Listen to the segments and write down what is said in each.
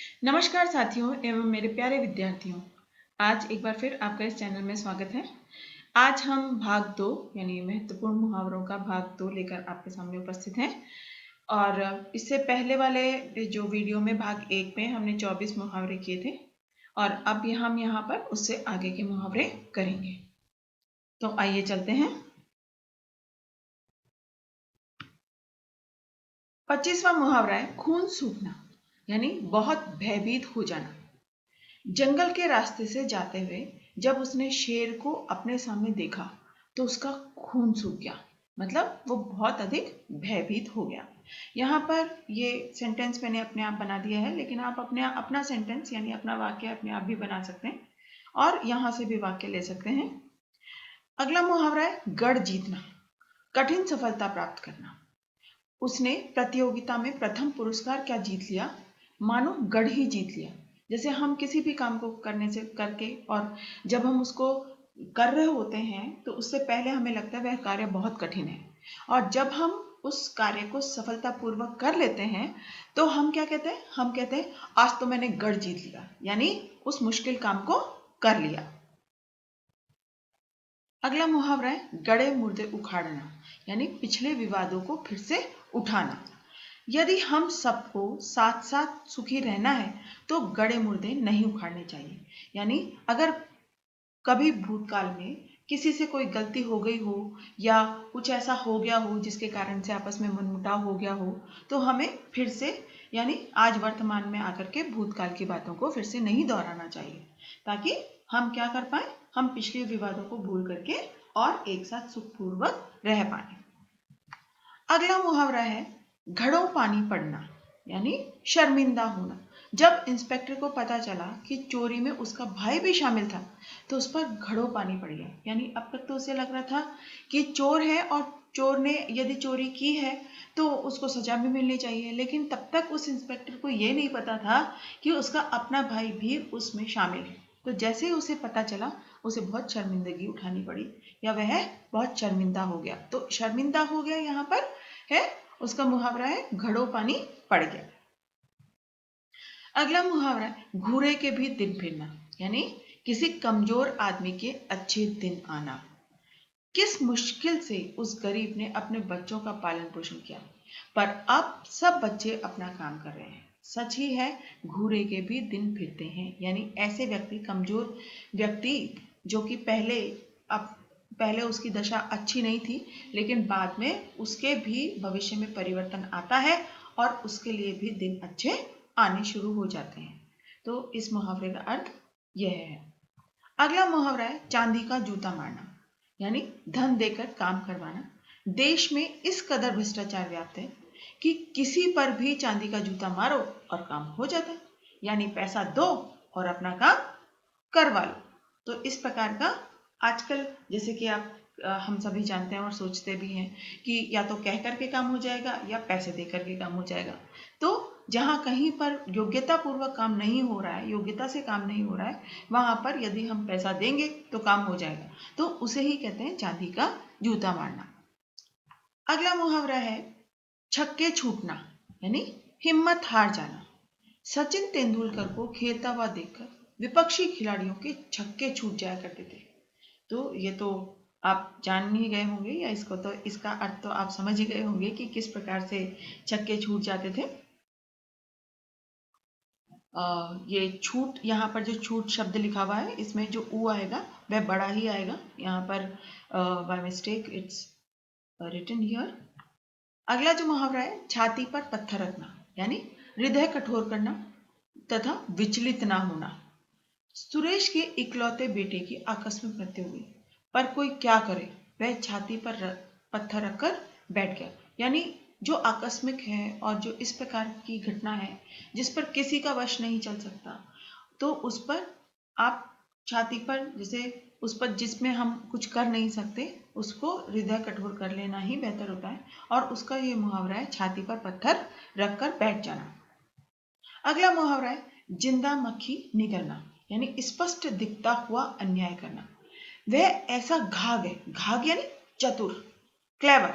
नमस्कार साथियों एवं मेरे प्यारे विद्यार्थियों, आज एक बार फिर आपका इस चैनल में स्वागत है। आज हम भाग 2 यानी महत्वपूर्ण मुहावरों का भाग 2 लेकर आपके सामने उपस्थित हैं। और इससे पहले वाले जो वीडियो में भाग 1 में हमने 24 मुहावरे किए थे और अब हम यहाँ पर उससे आगे के मुहावरे करेंगे। तो आइए चलते हैं। 25वां मुहावरा है खून सूखना, यानी बहुत भयभीत हो जाना। जंगल के रास्ते से जाते हुए जब उसने शेर को अपने सामने देखा तो उसका खून सूख गया, मतलब वो बहुत अधिक भयभीत हो गया। यहाँ पर ये सेंटेंस मैंने अपने आप बना दिया है, लेकिन आप अपना सेंटेंस यानी अपना वाक्य अपने आप भी बना सकते हैं और यहाँ से भी वाक्य ले सकते हैं। अगला मुहावरा है गढ़ जीतना, कठिन सफलता प्राप्त करना। उसने प्रतियोगिता में प्रथम पुरस्कार क्या जीत लिया, मानो गढ़ ही जीत लिया। जैसे हम किसी भी काम को करने से करके और जब हम उसको कर रहे होते हैं तो उससे पहले हमें लगता है वह कार्य बहुत कठिन है, और जब हम उस कार्य को सफलतापूर्वक कर लेते हैं तो हम क्या कहते हैं, हम कहते हैं आज तो मैंने गढ़ जीत लिया, यानी उस मुश्किल काम को कर लिया। अगला मुहावरा है गड़े मुर्दे उखाड़ना, यानी पिछले विवादों को फिर से उठाना। यदि हम सबको साथ साथ सुखी रहना है तो गड़े मुर्दे नहीं उखाड़ने चाहिए। यानी अगर कभी भूतकाल में किसी से कोई गलती हो गई हो या कुछ ऐसा हो गया हो जिसके कारण से आपस में मनमुटाव हो गया हो, तो हमें फिर से यानी आज वर्तमान में आकर के भूतकाल की बातों को फिर से नहीं दोहराना चाहिए, ताकि हम क्या कर पाए, हम पिछले विवादों को भूल करके और एक साथ सुखपूर्वक रह पाए। अगला मुहावरा है घड़ों पानी पड़ना, यानी शर्मिंदा होना। जब इंस्पेक्टर को पता चला कि चोरी में उसका भाई भी शामिल था तो उस पर घड़ों पानी पड़ गया। यानी अब तक तो उसे लग रहा था कि चोर है और चोर ने यदि चोरी की है तो उसको सजा भी मिलनी चाहिए, लेकिन तब तक उस इंस्पेक्टर को ये नहीं पता था कि उसका अपना भाई भी उसमें शामिल है। तो जैसे ही उसे पता चला उसे बहुत शर्मिंदगी उठानी पड़ी या वह बहुत शर्मिंदा हो गया। तो शर्मिंदा हो गया यहाँ पर है, उसका मुहावरा है घड़ों पानी पड़ गया। अगला मुहावरा है घूरे के भी दिन फिरना, यानी किसी कमजोर आदमी के अच्छे दिन आना। किस मुश्किल से उस गरीब ने अपने बच्चों का पालन पोषण किया, पर अब सब बच्चे अपना काम कर रहे हैं। सच ही है, घूरे के भी दिन फिरते हैं, यानी ऐसे व्यक्ति, कमजोर व्यक्ति जो कि पहले उसकी दशा अच्छी नहीं थी, लेकिन बाद में उसके भी भविष्य में परिवर्तन आता है और उसके लिए भी दिन अच्छे आने शुरू हो जाते हैं। तो इस मुहावरे का अर्थ यह है। अगला मुहावरा है चांदी का जूता मारना, यानी धन देकर काम करवाना। देश में इस कदर भ्रष्टाचार व्याप्त है कि किसी पर भी चांदी का जूता मारो और काम हो जाता है, यानी पैसा दो और अपना काम करवा लो। तो इस प्रकार का आजकल, जैसे कि हम सभी जानते हैं और सोचते भी हैं कि या तो कह करके काम हो जाएगा या पैसे दे करके काम हो जाएगा। तो जहाँ कहीं पर योग्यता पूर्वक काम नहीं हो रहा है, योग्यता से काम नहीं हो रहा है, वहां पर यदि हम पैसा देंगे तो काम हो जाएगा। तो उसे ही कहते हैं चांदी का जूता मारना। अगला मुहावरा है छक्के छूटना, यानी हिम्मत हार जाना। सचिन तेंदुलकर को खेलता हुआ देखकर विपक्षी खिलाड़ियों के छक्के छूट जाया करते थे। तो ये तो आप जान ही गए होंगे, या इसका अर्थ तो आप समझ ही गए होंगे कि किस प्रकार से छक्के छूट जाते थे। ये छूट, यहाँ पर जो छूट शब्द लिखा हुआ है इसमें जो ऊ आएगा वह बड़ा ही आएगा, यहाँ पर by mistake it's written here. अगला जो मुहावरा है छाती पर पत्थर रखना, यानी हृदय कठोर करना तथा विचलित ना होना। सुरेश के इकलौते बेटे की आकस्मिक मृत्यु हुई, पर कोई क्या करे, वह छाती पर पत्थर रखकर बैठ गया। यानी जो आकस्मिक है और जो इस प्रकार की घटना है जिस पर किसी का वश नहीं चल सकता, तो उस पर आप छाती पर, जैसे उस पर जिसमें हम कुछ कर नहीं सकते उसको हृदय कठोर कर लेना ही बेहतर होता है, और उसका ये मुहावरा है छाती पर पत्थर रखकर बैठ जाना। अगला मुहावरा है जिंदा मक्खी निगलना, यानी स्पष्ट दिखता हुआ अन्याय करना। वह ऐसा घाघ है, घाघ यानी चतुर, क्लेवर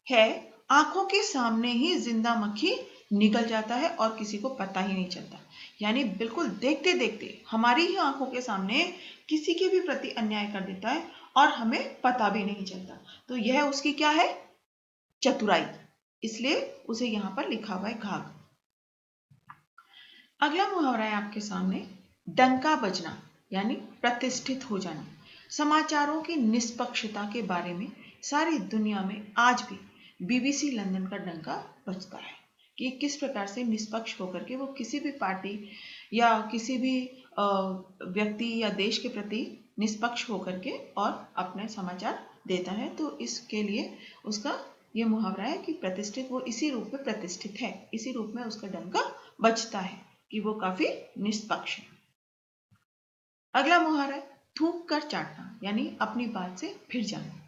है, आंखों के सामने ही जिंदा मक्खी निकल जाता है और किसी को पता ही नहीं चलता। यानी बिल्कुल देखते देखते हमारी ही आंखों के सामने किसी के भी प्रति अन्याय कर देता है और हमें पता भी नहीं चलता। तो यह उसकी क्या है? चतुराई। इसलिए उसे यहां पर लिखा हुआ है घाघ। अगला मुहावरा है आपके सामने, डंका बजना, यानी प्रतिष्ठित हो जाना। समाचारों की निष्पक्षता के बारे में सारी दुनिया में आज भी बीबीसी लंदन का डंका बजता है कि किस प्रकार से निष्पक्ष होकर के वो किसी भी पार्टी या किसी भी व्यक्ति या देश के प्रति निष्पक्ष होकर के और अपने समाचार देता है। तो इसके लिए उसका ये मुहावरा है कि प्रतिष्ठित, वो इसी रूप में प्रतिष्ठित है, इसी रूप में उसका डंका बजता है कि वो काफी निष्पक्ष है। अगला मुहावरा है थूक कर चाटना, यानी अपनी बात से फिर जाना।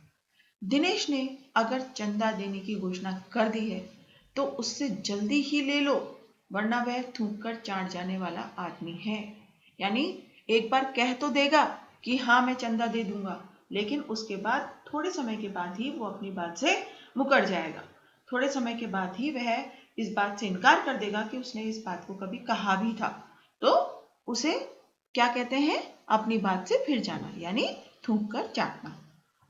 दिनेश ने अगर चंदा देने की घोषणा कर दी है तो उससे जल्दी ही ले लो, वरना वह थूक कर चाट जाने वाला आदमी है। यानी एक बार कह तो देगा कि हाँ मैं चंदा दे दूंगा, लेकिन उसके बाद थोड़े समय के बाद ही वो अपनी बात से मुकर जाएगा। थोड़े समय के बाद ही वह इस बात से इनकार कर देगा कि उसने इस बात को कभी कहा भी था। तो उसे क्या कहते हैं? अपनी बात से फिर जाना, यानी थूक कर चाटना।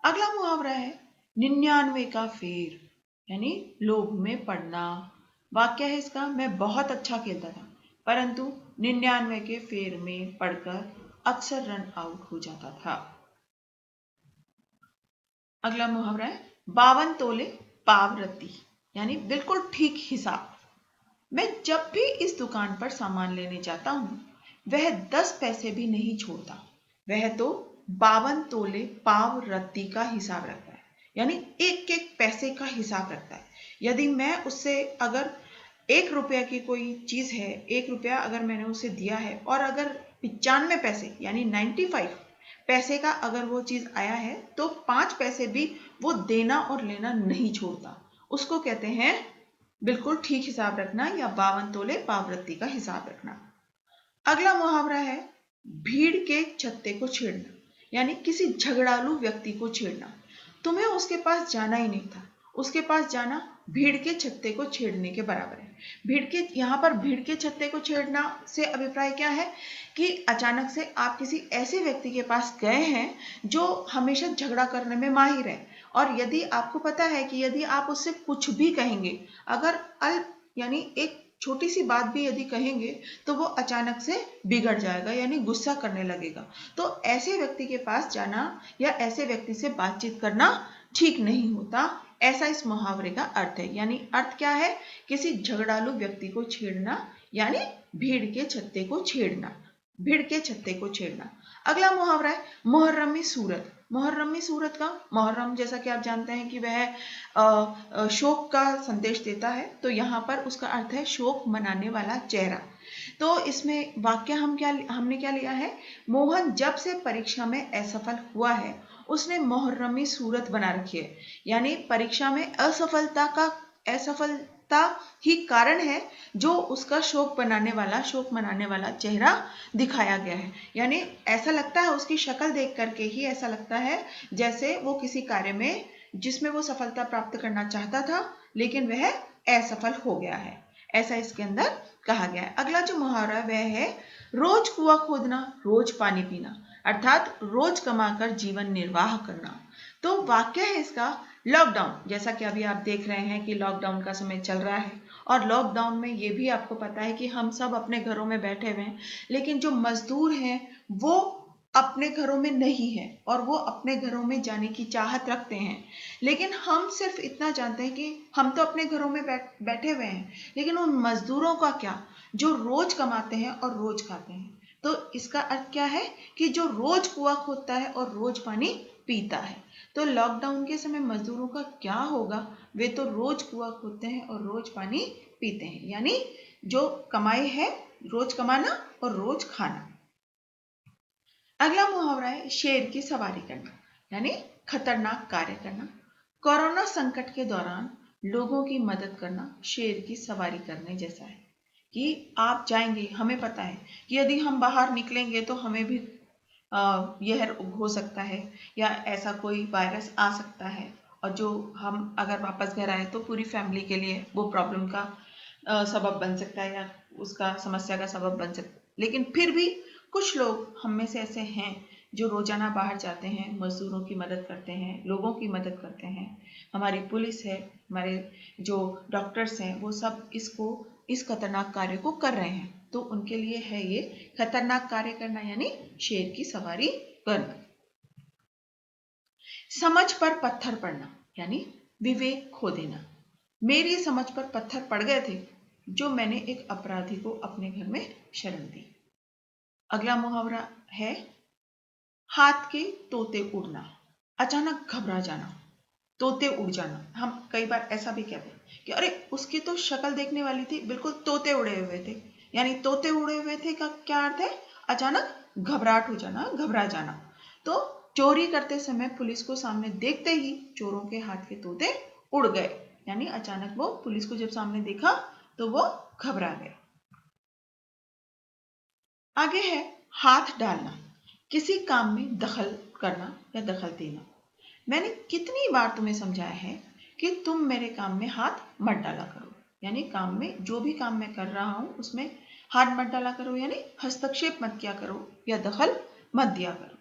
अगला मुहावरा है 99 का फेर, यानी लोभ में पड़ना। वाक्य है इसका, मैं बहुत अच्छा खेलता था परंतु 99 के फेर में पड़कर अक्सर रन आउट हो जाता था। अगला मुहावरा है 52 तोले पाव रत्ती, यानी बिल्कुल ठीक हिसाब। मैं जब भी इस दुकान पर सामान लेने जाता हूं वह 10 पैसे भी नहीं छोड़ता। वह तो 52 तोले पाव रत्ती का हिसाब रखता है, यानी एक एक पैसे का हिसाब रखता है। यदि मैं उससे अगर 1 रुपया की कोई चीज है, 1 रुपया अगर मैंने उसे दिया है और अगर 95 पैसे यानी 95 पैसे का अगर वो चीज आया है तो 5 पैसे भी वो देना और लेना नहीं छोड़ता। उसको कहते हैं बिल्कुल ठीक हिसाब रखना या 52 तोले पावरत्ती का हिसाब रखना। अगला मुहावरा है भीड़ के छत्ते को छेड़ना, यानी किसी झगड़ालू व्यक्ति को छेड़ना। तुम्हें उसके पास जाना ही नहीं था, उसके पास जाना भीड़ के छत्ते को छेड़ने के बराबर है। यहाँ पर भीड़ के छत्ते को छेड़ना से अभिप्राय क्या है कि अचानक से आप किसी ऐसे व्यक्ति के पास गए हैं जो हमेशा झगड़ा करने में माहिर है, और यदि आपको पता है कि यदि आप उससे कुछ भी कहेंगे, अगर अल्प यानी एक छोटी सी बात भी यदि कहेंगे तो वो अचानक से बिगड़ जाएगा, यानी गुस्सा करने लगेगा। तो ऐसे व्यक्ति के पास जाना या ऐसे व्यक्ति से बातचीत करना ठीक नहीं होता, ऐसा इस मुहावरे का अर्थ है। यानी अर्थ क्या है? किसी झगड़ालू व्यक्ति को छेड़ना, यानी भीड़ के छत्ते को छेड़ना, भीड़ के छत्ते को छेड़ना। अगला मुहावरा है मुहर्रमी सूरत। मुहर्रमी सूरत का, मुहर्रम जैसा कि आप जानते हैं कि वह शोक का संदेश देता है, तो यहाँ पर उसका अर्थ है शोक मनाने वाला चेहरा। तो इसमें वाक्य हमने क्या लिया है? मोहन जब से परीक्षा में असफल हुआ है उसने मुहर्रमी सूरत बना रखी है, यानी परीक्षा में असफलता ही कारण है जो उसका शोक मनाने वाला चेहरा दिखाया गया है। यानी ऐसा लगता है, उसकी शक्ल देख करके ही ऐसा लगता है जैसे वो किसी कार्य में जिसमें वो सफलता प्राप्त करना चाहता था लेकिन वह असफल हो गया है, ऐसा इसके अंदर कहा गया है। अगला जो मुहावरा है वह है रोज कुआं खोदना रोज पानी पीना, अर्थात रोज कमाकर जीवन निर्वाह करना। तो वाक्य है इसका लॉकडाउन, जैसा कि अभी आप देख रहे हैं कि लॉकडाउन का समय चल रहा है और लॉकडाउन में ये भी आपको पता है कि हम सब अपने घरों में बैठे हुए हैं, लेकिन जो मजदूर हैं वो अपने घरों में नहीं है और वो अपने घरों में जाने की चाहत रखते हैं। लेकिन हम सिर्फ इतना जानते हैं कि हम तो अपने घरों में बैठे हुए हैं, लेकिन उन मजदूरों का क्या जो रोज कमाते हैं और रोज खाते हैं। तो इसका अर्थ क्या है कि जो रोज कुआं खोदता है और रोज पानी पीता है। तो लॉकडाउन के समय मजदूरों का क्या होगा? वे तो रोज कुआं खोदते हैं और रोज पानी पीते हैं, यानी जो कमाई है रोज कमाना और रोज खाना। अगला मुहावरा है शेर की सवारी करना, यानी खतरनाक कार्य करना। कोरोना संकट के दौरान लोगों की मदद करना शेर की सवारी करने जैसा है कि आप जाएंगे, हमें पता है कि यदि हम बाहर निकलेंगे तो हमें भी यह हो सकता है या ऐसा कोई वायरस आ सकता है, और जो हम अगर वापस घर आए तो पूरी फैमिली के लिए वो प्रॉब्लम का सबब बन सकता है या उसका समस्या का सबब बन सकता है। लेकिन फिर भी कुछ लोग हम में से ऐसे हैं जो रोजाना बाहर जाते हैं, मजदूरों की मदद करते हैं, लोगों की मदद करते हैं। हमारी पुलिस है, हमारे जो डॉक्टर्स हैं, वो सब इस खतरनाक कार्य को कर रहे हैं। तो उनके लिए है ये खतरनाक कार्य करना, यानी शेर की सवारी करना। समझ पर पत्थर पड़ना, यानी विवेक खो देना। मेरी समझ पर पत्थर पड़ गए थे जो मैंने एक अपराधी को अपने घर में शरण दी। अगला मुहावरा है हाथ के तोते उड़ना। अचानक घबरा जाना, तोते उड़ जाना। हम कई बार ऐसा भी कहते हैं कि अरे उसकी तो शक्ल देखने वाली थी, बिल्कुल तोते उड़े हुए थे। यानी तोते उड़े हुए थे का क्या अर्थ है? अचानक घबराहट हो जाना, घबरा जाना। तो चोरी करते समय पुलिस को सामने देखते ही चोरों के हाथ के तोते उड़ गए, यानी अचानक वो पुलिस को जब सामने देखा तो वो घबरा गए। आगे है हाथ डालना, किसी काम में दखल करना या दखल देना। मैंने कितनी बार तुम्हें समझाया है कि तुम मेरे काम में हाथ मत डाला करो, यानी काम में जो भी काम मैं कर रहा हूं उसमें हाथ मत डाला करो, यानी हस्तक्षेप मत किया करो या दखल मत दिया करो।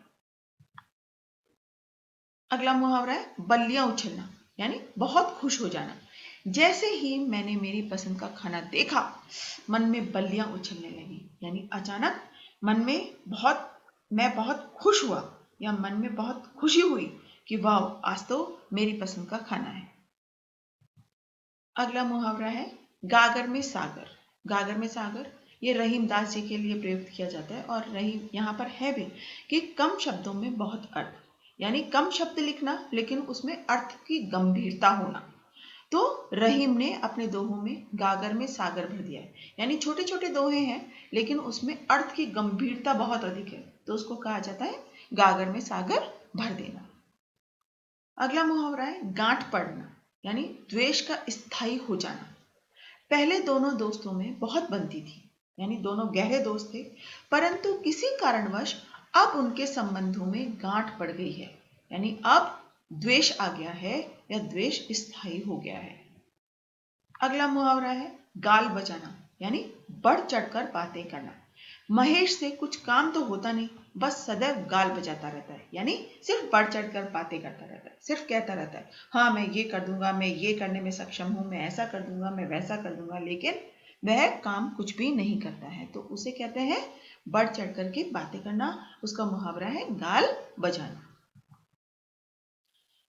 अगला मुहावरा है बल्लियां उछलना, यानी बहुत खुश हो जाना। जैसे ही मैंने मेरी पसंद का खाना देखा, मन में बल्लियां उछलने लगी, यानी अचानक मन में मैं बहुत खुश हुआ या मन में बहुत खुशी हुई कि वाह, आज तो मेरी पसंद का खाना है। अगला मुहावरा है गागर में सागर। गागर में सागर ये रहीमदास जी के लिए प्रयुक्त किया जाता है और रहीम यहाँ पर है भी कि कम शब्दों में बहुत अर्थ, यानी कम शब्द लिखना लेकिन उसमें अर्थ की गंभीरता होना। तो रहीम ने अपने दोहों में गागर में सागर भर दिया है, यानी छोटे छोटे दोहे हैं लेकिन उसमें अर्थ की गंभीरता बहुत अधिक है, तो उसको कहा जाता है गागर में सागर भर देना। अगला मुहावरा है गांठ पड़ना, यानी द्वेष का स्थायी हो जाना। पहले दोनों दोस्तों में बहुत बनती थी, यानी दोनों गहरे दोस्त थे, परंतु किसी कारणवश अब उनके संबंधों में गांठ पड़ गई है, यानी अब द्वेष आ गया है या द्वेष स्थायी हो गया है। अगला मुहावरा है गाल बजाना, यानी बढ़ चढ़कर बातें करना। महेश से कुछ काम तो होता नहीं, बस सदैव गाल बजाता रहता है, यानी सिर्फ बढ़ चढ़कर बातें करता रहता है, सिर्फ कहता रहता है हाँ मैं ये कर दूंगा, मैं ये करने में सक्षम हूं, मैं ऐसा कर दूंगा, मैं वैसा कर दूंगा, लेकिन वह काम कुछ भी नहीं करता है। तो उसे कहते हैं बढ़ चढ़कर के बातें करना। उसका मुहावरा है गाल बजाना।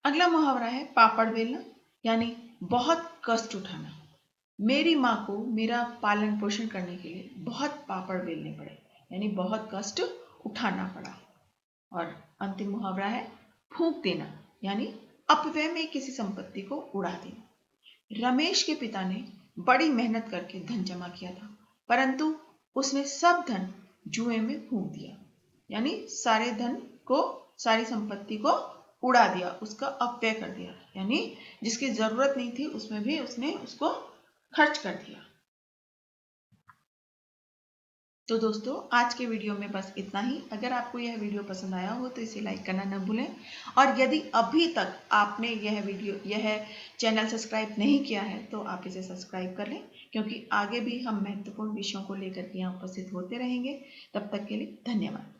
अगला मुहावरा है पापड़ बेलना, यानी बहुत कष्ट उठाना। मेरी माँ को मेरा पालन पोषण करने के लिए बहुत पापड़ बेलने पड़े, यानी बहुत कष्ट उठाना पड़ा। और अंतिम मुहावरा है फूंक देना, यानी अपव्यय में किसी संपत्ति को उड़ा देना। रमेश के पिता ने बड़ी मेहनत करके धन जमा किया था, परंतु उसने सब धन जुए में फूंक दिया, यानी सारे धन को, सारी संपत्ति को उड़ा दिया, उसका अपव्यय कर दिया, यानी जिसकी जरूरत नहीं थी उसमें भी उसने उसको खर्च कर दिया। तो दोस्तों आज के वीडियो में बस इतना ही। अगर आपको यह वीडियो पसंद आया हो तो इसे लाइक करना न भूलें, और यदि अभी तक आपने यह चैनल सब्सक्राइब नहीं किया है तो आप इसे सब्सक्राइब कर लें, क्योंकि आगे भी हम महत्वपूर्ण विषयों को लेकर के यहाँ उपस्थित होते रहेंगे। तब तक के लिए धन्यवाद।